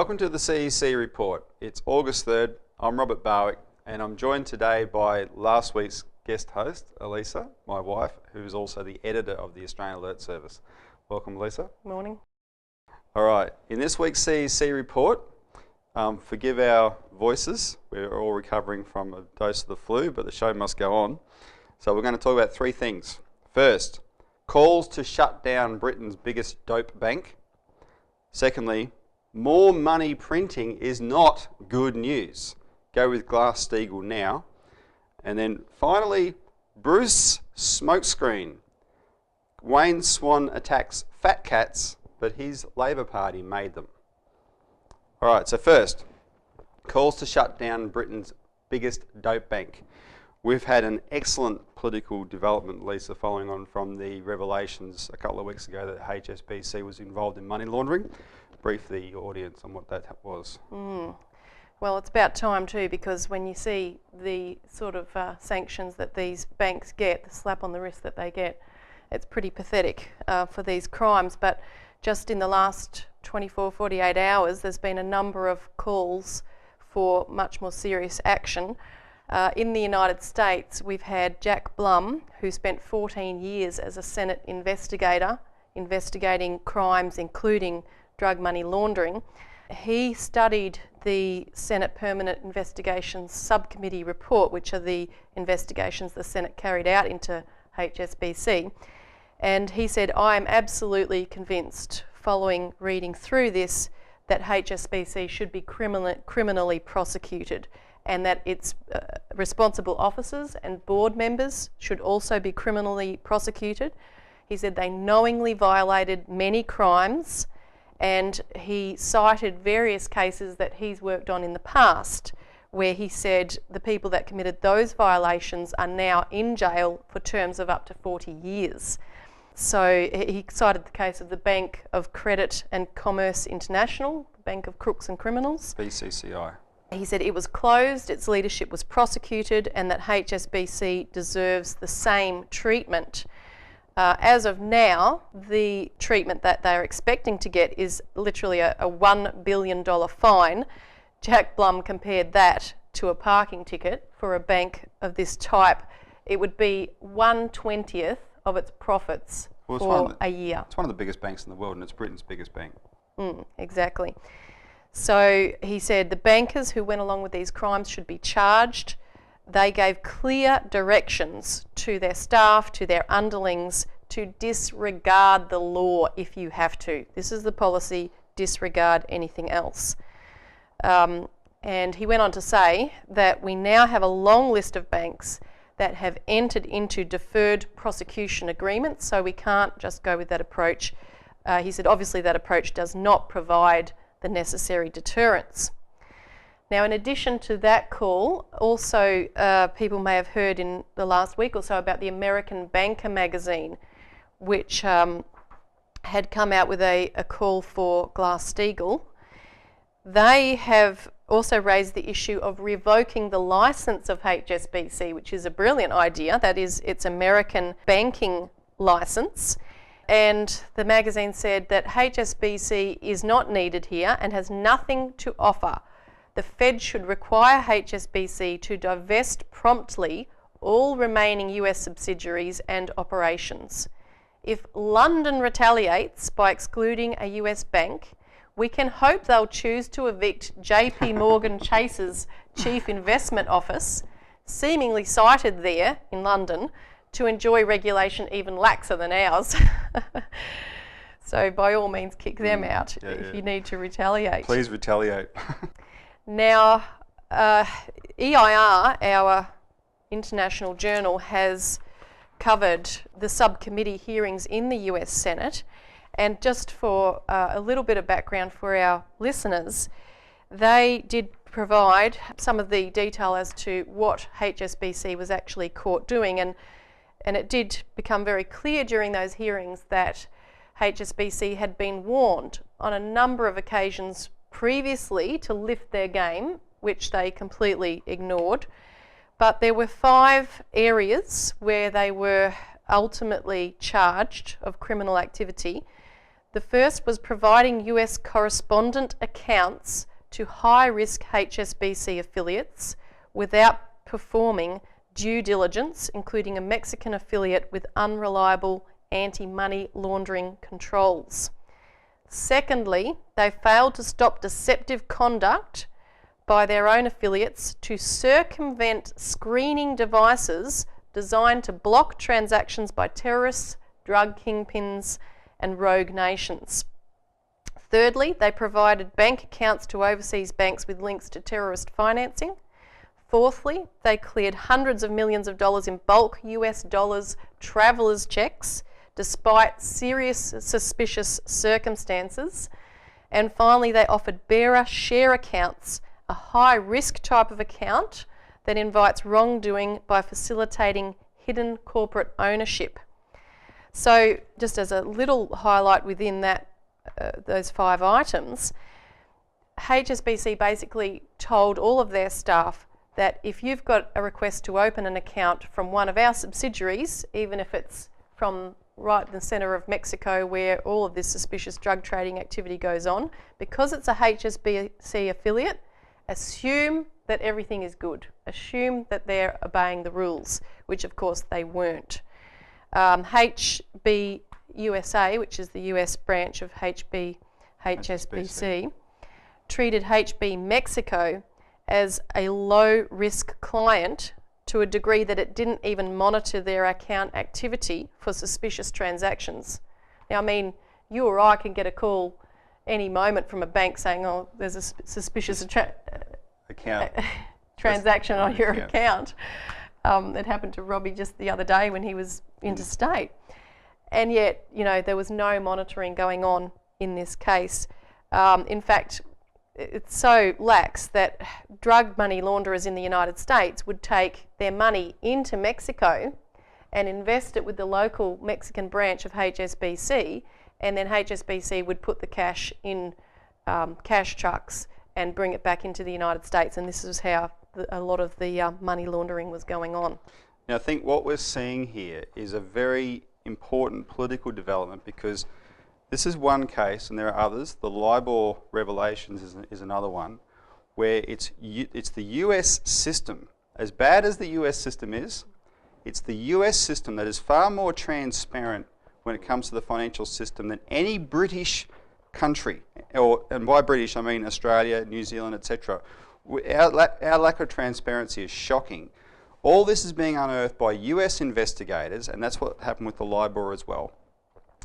Welcome to the CEC Report. It's August 3rd. I'm Robert Barwick and I'm joined today by last week's guest host, Elisa, my wife, who's also the editor of the Australian Alert Service. Welcome, Elisa. Morning. All right, in this week's CEC Report, forgive our voices. We're all recovering from a dose of the flu, but the show must go on. So we're going to talk about three things. First, calls to shut down Britain's biggest dope bank. Secondly, more money printing is not good news. Go with Glass-Steagall NOW. And then finally, Bruce Smokescreen. Wayne Swan attacks fat cats, but his Labor Party made them. All right, so first, calls to shut down Britain's biggest dope bank. We've had an excellent political development, Lisa, following on from the revelations a couple of weeks ago that HSBC was involved in money laundering. Brief the audience on what that was. Well, it's about time too, because when you see the sort of sanctions that these banks get, the slap on the wrist that they get, it's pretty pathetic for these crimes. But just in the last 24, 48 hours, there's been a number of calls for much more serious action. In the United States, we've had Jack Blum, who spent 14 years as a Senate investigator, investigating crimes including drug money laundering. He studied the Senate Permanent Investigations Subcommittee report, which are the investigations the Senate carried out into HSBC. And he said, I am absolutely convinced, following reading through this, that HSBC should be criminally prosecuted, and that its responsible officers and board members should also be criminally prosecuted. He said they knowingly violated many crimes, and he cited various cases that he's worked on in the past where he said the people that committed those violations are now in jail for terms of up to 40 years. So he cited the case of the Bank of Credit and Commerce International, the Bank of Crooks and Criminals. BCCI. He said it was closed, its leadership was prosecuted, and that HSBC deserves the same treatment. As of now, the treatment that they're expecting to get is literally a $1 billion fine. Jack Blum compared that to a parking ticket for a bank of this type. It would be 1/20th of its profits for a year. It's one of the biggest banks in the world, and it's Britain's biggest bank. Exactly. So he said the bankers who went along with these crimes should be charged. They gave clear directions to their staff, to their underlings, to disregard the law if you have to. This is the policy, disregard anything else. And he went on to say that we now have a long list of banks that have entered into deferred prosecution agreements, so we can't just go with that approach. He said obviously that approach does not provide the necessary deterrence. Now, in addition to that call, also people may have heard in the last week or so about the American Banker magazine, which had come out with a call for Glass-Steagall. They have also raised the issue of revoking the license of HSBC, which is a brilliant idea. That is its American banking license. And the magazine said that HSBC is not needed here and has nothing to offer. The Fed should require HSBC to divest promptly all remaining US subsidiaries and operations. If London retaliates by excluding a US bank, we can hope they'll choose to evict JP Morgan Chase's chief investment office, seemingly sited there in London, to enjoy regulation even laxer than ours. So by all means kick them out if you need to retaliate. Please retaliate. Now, EIR, our international journal, has covered the subcommittee hearings in the US Senate. And just for a little bit of background for our listeners, they did provide some of the detail as to what HSBC was actually caught doing. And it did become very clear during those hearings that HSBC had been warned on a number of occasions previously to lift their game, which they completely ignored. But there were 5 areas where they were ultimately charged of criminal activity. The first was providing US correspondent accounts to high-risk HSBC affiliates without performing due diligence, including a Mexican affiliate with unreliable anti-money laundering controls. Secondly, they failed to stop deceptive conduct by their own affiliates to circumvent screening devices designed to block transactions by terrorists, drug kingpins, and rogue nations. Thirdly, they provided bank accounts to overseas banks with links to terrorist financing. Fourthly, they cleared hundreds of millions of dollars in bulk US dollars travellers' checks despite serious suspicious circumstances. And finally, they offered bearer share accounts, a high-risk type of account that invites wrongdoing by facilitating hidden corporate ownership. So just as a little highlight within that, those 5 items, HSBC basically told all of their staff that if you've got a request to open an account from one of our subsidiaries, even if it's from right in the centre of Mexico where all of this suspicious drug trading activity goes on, because it's a HSBC affiliate, assume that everything is good. Assume that they're obeying the rules, which of course they weren't. HB USA, which is the US branch of HSBC, treated HB Mexico as a low-risk client to a degree that it didn't even monitor their account activity for suspicious transactions. Now, I mean, you or I can get a call any moment from a bank saying, oh, there's a suspicious transaction on your account. It happened to Robbie just the other day when he was interstate. And yet, you know, there was no monitoring going on in this case. In fact, it's so lax that drug money launderers in the United States would take their money into Mexico and invest it with the local Mexican branch of HSBC, and then HSBC would put the cash in cash trucks and bring it back into the United States, and this is how a lot of the money laundering was going on. Now, I think what we're seeing here is a very important political development, because this is one case, and there are others. The LIBOR revelations is another one, where it's the US system. As bad as the US system is, it's the US system that is far more transparent when it comes to the financial system than any British country, and by British I mean Australia, New Zealand, etc. Our lack of transparency is shocking. All this is being unearthed by US investigators, and that's what happened with the LIBOR as well.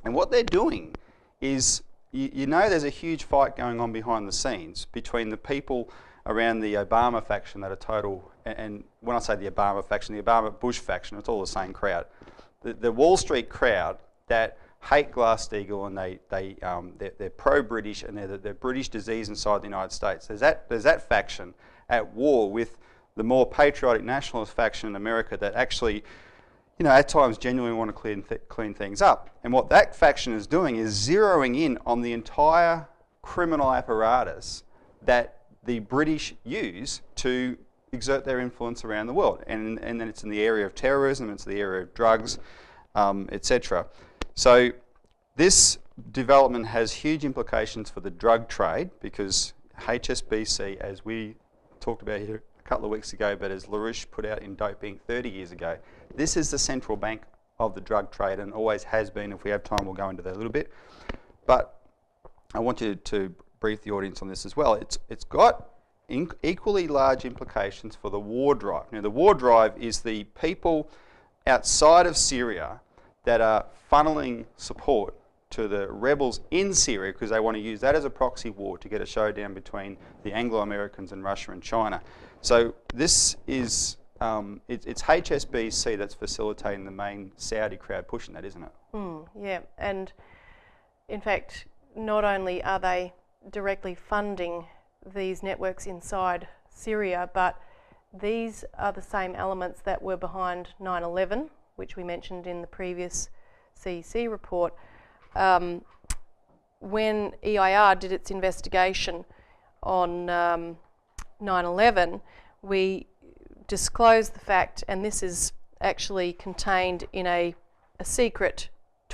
And what they're doing is, you know, there's a huge fight going on behind the scenes between the people around the Obama faction that are total, and when I say the Obama faction, the Obama-Bush faction, it's all the same crowd. The Wall Street crowd that hate Glass-Steagall, and they're pro-British, and they're British disease inside the United States. There's that faction at war with the more patriotic nationalist faction in America that actually, you know, at times genuinely want to clean things up. And what that faction is doing is zeroing in on the entire criminal apparatus that the British use to exert their influence around the world. And then it's in the area of terrorism, it's the area of drugs, etc. So this development has huge implications for the drug trade, because HSBC, as we talked about here a couple of weeks ago, but as LaRouche put out in Doping 30 years ago, this is the central bank of the drug trade, and always has been. If we have time, we'll go into that a little bit. But I want you to brief the audience on this as well. It's got equally large implications for the war drive. Now, the war drive is the people outside of Syria that are funneling support to the rebels in Syria, because they want to use that as a proxy war to get a showdown between the Anglo-Americans and Russia and China. So this is, it's HSBC that's facilitating the main Saudi crowd pushing that, isn't it? Yeah, and in fact, not only are they directly funding these networks inside Syria, but these are the same elements that were behind 9/11, which we mentioned in the previous CEC report. When EIR did its investigation on 9/11, we disclosed the fact, and this is actually contained in a secret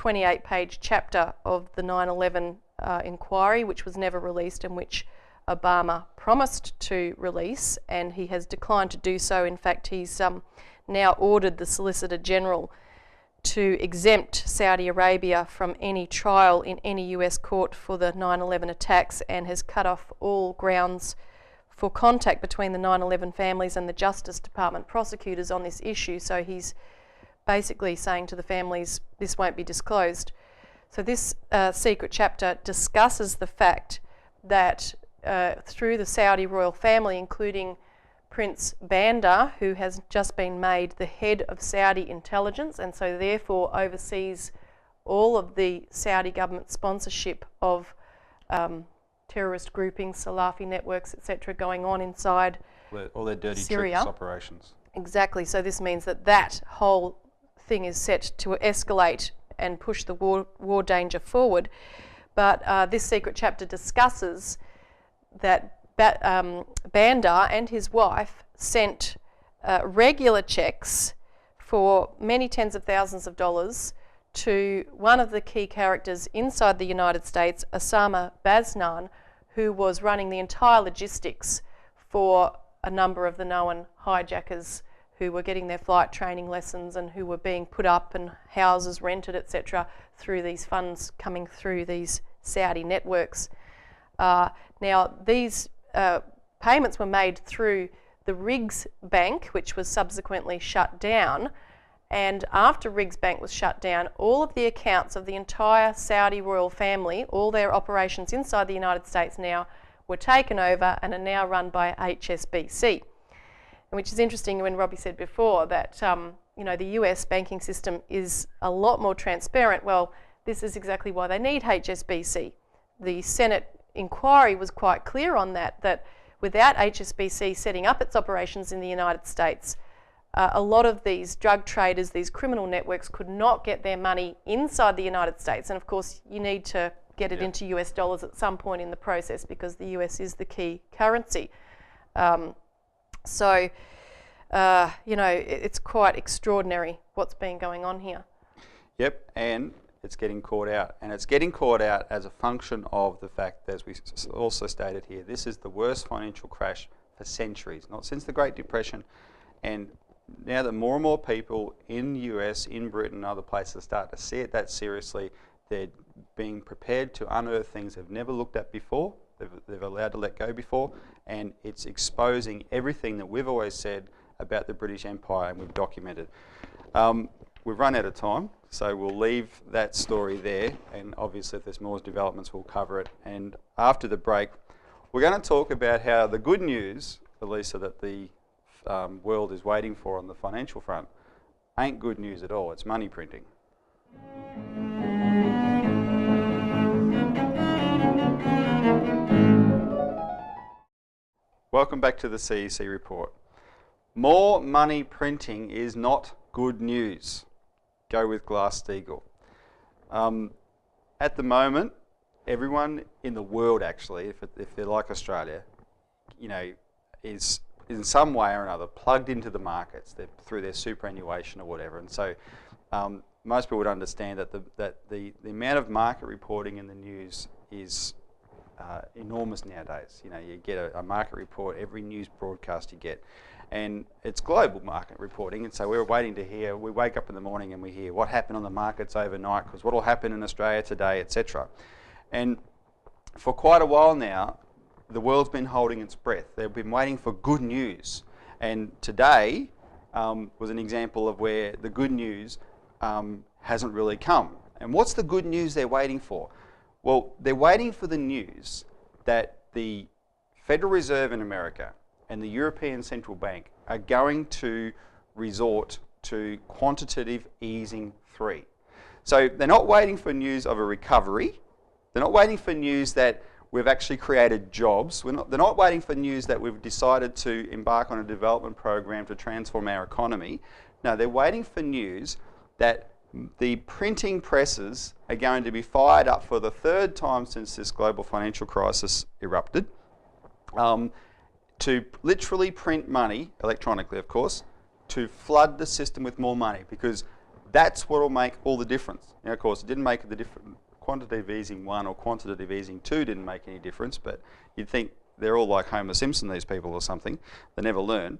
28-page chapter of the 9/11 inquiry, which was never released and which Obama promised to release, and he has declined to do so. In fact, he's now ordered the Solicitor General to exempt Saudi Arabia from any trial in any US court for the 9/11 attacks, and has cut off all grounds for contact between the 9/11 families and the Justice Department prosecutors on this issue. So he's basically saying to the families, this won't be disclosed. So this secret chapter discusses the fact that through the Saudi royal family, including Prince Bandar, who has just been made the head of Saudi intelligence and so therefore oversees all of the Saudi government sponsorship of terrorist groupings, Salafi networks, etc., going on inside all their dirty Syria. tricks operations. Exactly. So this means that that whole thing is set to escalate and push the war danger forward. But this secret chapter discusses that Bandar and his wife sent regular checks for many tens of thousands of dollars to one of the key characters inside the United States, Osama Baznan, who was running the entire logistics for a number of the known hijackers who were getting their flight training lessons and who were being put up and houses rented, etc., through these funds coming through these Saudi networks. Now, these payments were made through the Riggs Bank, which was subsequently shut down. And after Riggs Bank was shut down, all of the accounts of the entire Saudi royal family, all their operations inside the United States now, were taken over and are now run by HSBC. Which is interesting when Robbie said before that you know, the US banking system is a lot more transparent. Well, this is exactly why they need HSBC. The Senate inquiry was quite clear on that, that without HSBC setting up its operations in the United States, a lot of these drug traders, these criminal networks, could not get their money inside the United States. And of course, you need to get it into US dollars at some point in the process because the US is the key currency. So, you know, it's quite extraordinary what's been going on here. Yep, and it's getting caught out. And it's getting caught out as a function of the fact, as we also stated here, this is the worst financial crash for centuries, not since the Great Depression. And now that more and more people in the US, in Britain and other places start to see it that seriously, they're being prepared to unearth things they've never looked at before, they've allowed to let go before, and it's exposing everything that we've always said about the British Empire and we've documented. We've run out of time, so we'll leave that story there, and obviously if there's more developments we'll cover it. And after the break, we're going to talk about how the good news, Elisa, that the world is waiting for on the financial front ain't good news at all, it's money printing. Welcome back to the CEC Report. More money printing is not good news. Go with Glass-Steagall. At the moment, everyone in the world actually, if they're like Australia, you know, is in some way or another plugged into the markets through their superannuation or whatever. And so most people would understand that the amount of market reporting in the news is enormous nowadays. You know, you get a market report every news broadcast you get, and it's global market reporting. And so we're waiting to hear. We wake up in the morning and we hear what happened on the markets overnight, because what will happen in Australia today, etc. And for quite a while now, the world's been holding its breath. They've been waiting for good news, and today was an example of where the good news hasn't really come. And what's the good news they're waiting for? Well, they're waiting for the news that the Federal Reserve in America and the European Central Bank are going to resort to quantitative easing 3. So they're not waiting for news of a recovery. They're not waiting for news that we've actually created jobs. They're not waiting for news that we've decided to embark on a development program to transform our economy. No, they're waiting for news that the printing presses are going to be fired up for the 3rd time since this global financial crisis erupted, to literally print money, electronically of course, to flood the system with more money, because That's what will make all the difference. Now, of course, it didn't make the difference. Quantitative easing 1 or quantitative easing 2 didn't make any difference, but you'd think they're all like Homer Simpson, these people, or something. They never learn.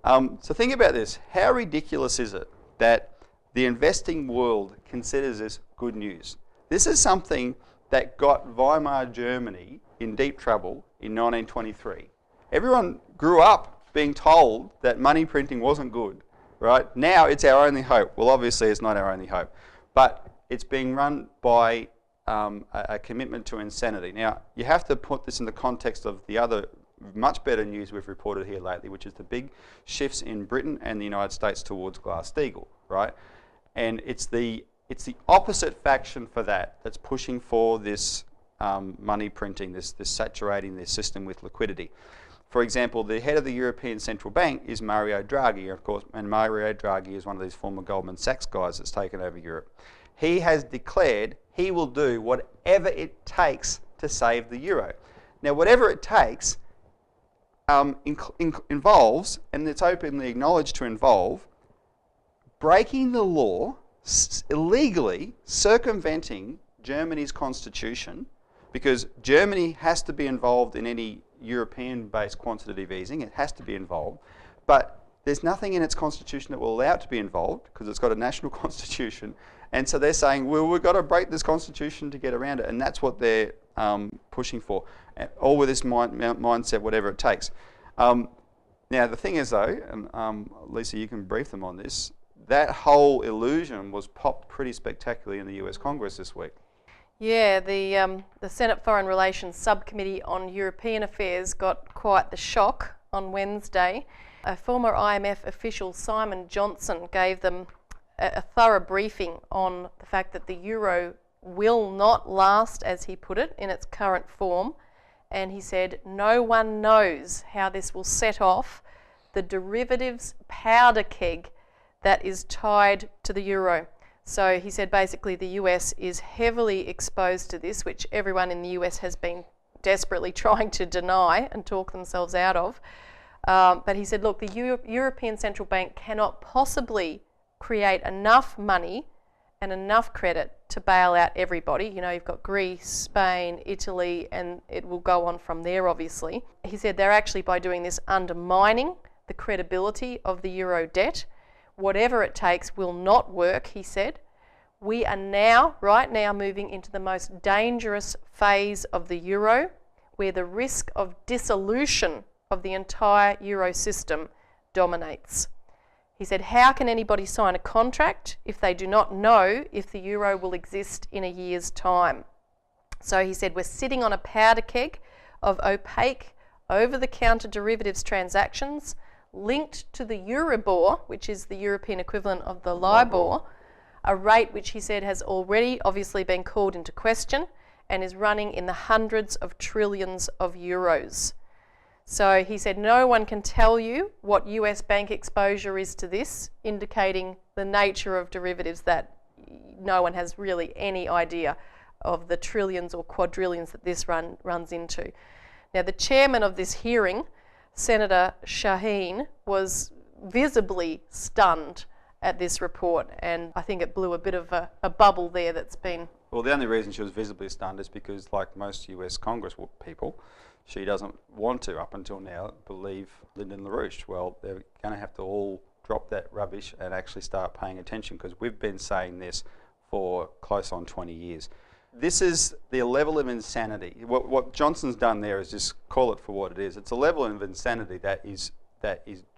So think about this. How ridiculous is it that the investing world considers this good news? This is something that got Weimar Germany in deep trouble in 1923. Everyone grew up being told that money printing wasn't good, right? Now it's our only hope. Well, obviously it's not our only hope, but it's being run by a commitment to insanity. Now, you have to put this in the context of the other much better news we've reported here lately, which is the big shifts in Britain and the United States towards Glass-Steagall, right? And it's the opposite faction for that that's pushing for this money printing, this saturating their system with liquidity. For example, the head of the European Central Bank is Mario Draghi, of course, and Mario Draghi is one of these former Goldman Sachs guys that's taken over Europe. He has declared he will do whatever it takes to save the euro. Now, whatever it takes involves, and it's openly acknowledged to involve, breaking the law, illegally circumventing Germany's constitution, because Germany has to be involved in any European-based quantitative easing. It has to be involved. But there's nothing in its constitution that will allow it to be involved, because it's got a national constitution. And so they're saying, well, we've got to break this constitution to get around it. And that's what they're pushing for. All with this mindset, whatever it takes. Now, the thing is, though, and Lisa, you can brief them on this, that whole illusion was popped pretty spectacularly in the US Congress this week. Yeah, the Senate Foreign Relations Subcommittee on European Affairs got quite the shock on Wednesday. A former IMF official, Simon Johnson, gave them a thorough briefing on the fact that the euro will not last, as he put it, in its current form. And he said, no one knows how this will set off the derivatives powder keg that is tied to the euro. So he said basically the US is heavily exposed to this, which everyone in the US has been desperately trying to deny and talk themselves out of. But he said, look, the European Central Bank cannot possibly create enough money and enough credit to bail out everybody. You know, you've got Greece, Spain, Italy, and it will go on from there, obviously. He said they're actually, by doing this, undermining the credibility of the euro debt. Whatever it takes will not work, he said. We are now, right now, moving into the most dangerous phase of the euro, where the risk of dissolution of the entire euro system dominates. He said, how can anybody sign a contract if they do not know if the euro will exist in a year's time? So he said, we're sitting on a powder keg of opaque, over-the-counter derivatives transactions linked to the Euribor, which is the European equivalent of the LIBOR, a rate which he said has already obviously been called into question and is running in the hundreds of trillions of euros. So he said no one can tell you what US bank exposure is to this, indicating the nature of derivatives that no one has really any idea of the trillions or quadrillions that this runs into. Now, the chairman of this hearing, Senator Shaheen, was visibly stunned at this report, and I think it blew a bit of a bubble there that's been... Well, the only reason she was visibly stunned is because, like most US Congress people, she doesn't want to, up until now, believe Lyndon LaRouche. Well, they're going to have to all drop that rubbish and actually start paying attention, because we've been saying this for close on 20 years. This is the level of insanity. What Johnson's done there is just call it for what it is. It's a level of insanity that is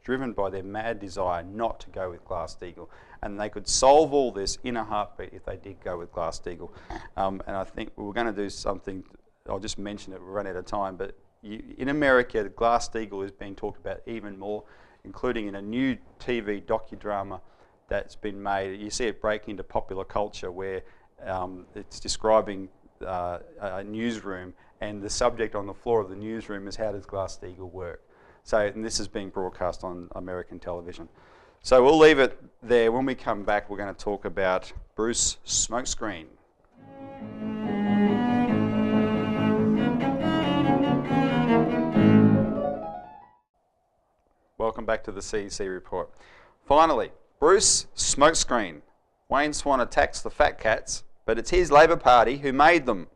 driven by their mad desire not to go with Glass-Steagall. And they could solve all this in a heartbeat if they did go with Glass-Steagall. And I think we're going to do something, I'll just mention it, we'll run out of time, but in America, Glass-Steagall is being talked about even more, including in a new TV docudrama that's been made. You see it break into popular culture where it's describing a newsroom, and the subject on the floor of the newsroom is how does Glass-Steagall work. So, and this is being broadcast on American television. So we'll leave it there. When we come back, we're going to talk about Bruce Smokescreen. Welcome back to the CEC Report. Finally, Bruce Smokescreen. Wayne Swan attacks the fat cats, but it's his Labor Party who made them.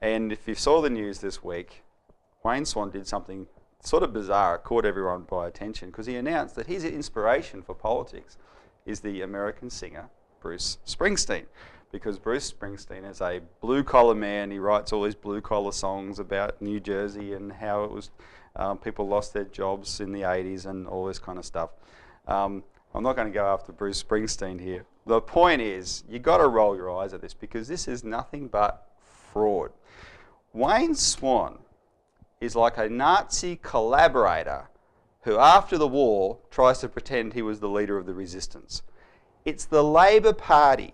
And if you saw the news this week, Wayne Swan did something sort of bizarre. It caught everyone by attention because he announced that his inspiration for politics is the American singer Bruce Springsteen. Because Bruce Springsteen is a blue-collar man. He writes all these blue-collar songs about New Jersey and how it was people lost their jobs in the 80s and all this kind of stuff. I'm not going to go after Bruce Springsteen here. The point is, you've got to roll your eyes at this because this is nothing but fraud. Wayne Swan is like a Nazi collaborator who, after the war, tries to pretend he was the leader of the resistance. It's the Labor Party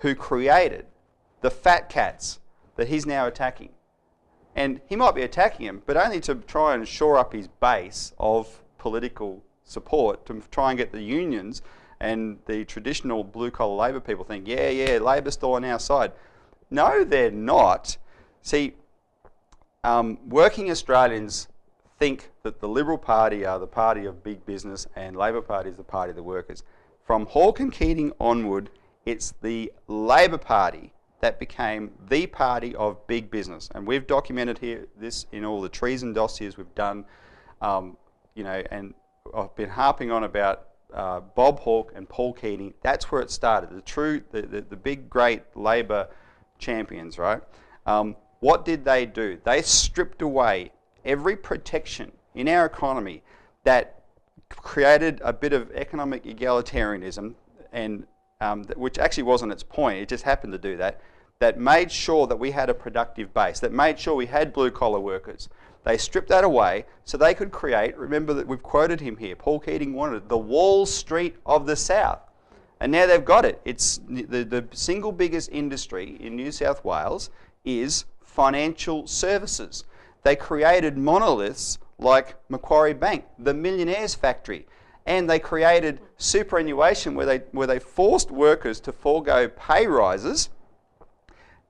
who created the fat cats that he's now attacking. And he might be attacking them, but only to try and shore up his base of political support, to try and get the unions and the traditional blue-collar Labor people think, yeah, Labor's still on our side. No, they're not. See, working Australians think that the Liberal Party are the party of big business and Labor Party is the party of the workers. From Hawke and Keating onward, it's the Labor Party that became the party of big business. And we've documented here this in all the treason dossiers we've done, and I've been harping on about Bob Hawke and Paul Keating. That's where it started, the big, great Labor champions, right? What did they do? They stripped away every protection in our economy that created a bit of economic egalitarianism, and which actually wasn't its point, it just happened to do that, that made sure that we had a productive base, that made sure we had blue-collar workers. They stripped that away so they could create, remember that we've quoted him here, Paul Keating wanted the Wall Street of the South. And now they've got it. It's the single biggest industry in New South Wales is financial services. They created monoliths like Macquarie Bank, the millionaire's factory, and they created superannuation where they forced workers to forego pay rises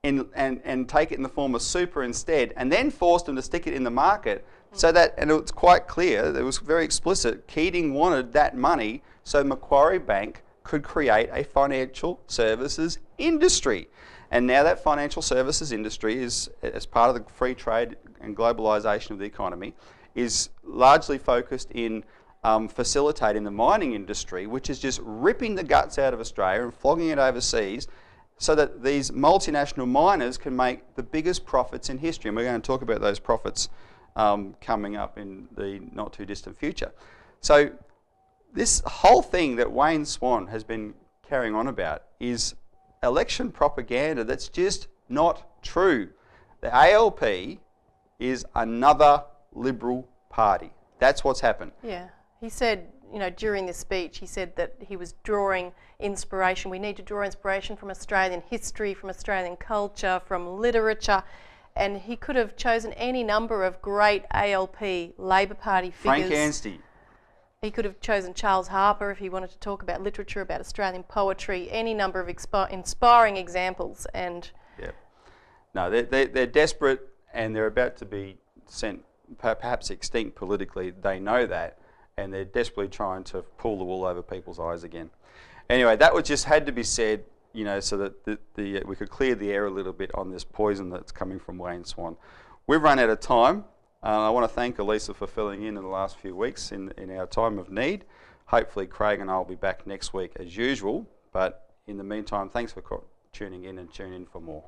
and take it in the form of super instead, and then forced them to stick it in the market so that, and it's quite clear, it was very explicit, Keating wanted that money so Macquarie Bank could create a financial services industry. And now that financial services industry is, as part of the free trade and globalisation of the economy, is largely focused in facilitating the mining industry, which is just ripping the guts out of Australia and flogging it overseas so that these multinational miners can make the biggest profits in history. And we're going to talk about those profits coming up in the not too distant future. So this whole thing that Wayne Swan has been carrying on about is election propaganda that's just not true. The ALP is another Liberal party. That's what's happened. Yeah. He said, during this speech, he said that he was drawing inspiration. We need to draw inspiration from Australian history, from Australian culture, from literature. And he could have chosen any number of great ALP Labor Party figures. Frank Anstey. He could have chosen Charles Harper if he wanted to talk about literature, about Australian poetry, any number of inspiring examples. And yeah, no, they're desperate and they're about to be sent, perhaps extinct politically. They know that, and they're desperately trying to pull the wool over people's eyes again. Anyway, that was just had to be said, so that we could clear the air a little bit on this poison that's coming from Wayne Swan. We've run out of time. I want to thank Elisa for filling in the last few weeks in our time of need. Hopefully Craig and I will be back next week as usual, but in the meantime, thanks for tuning in and tune in for more.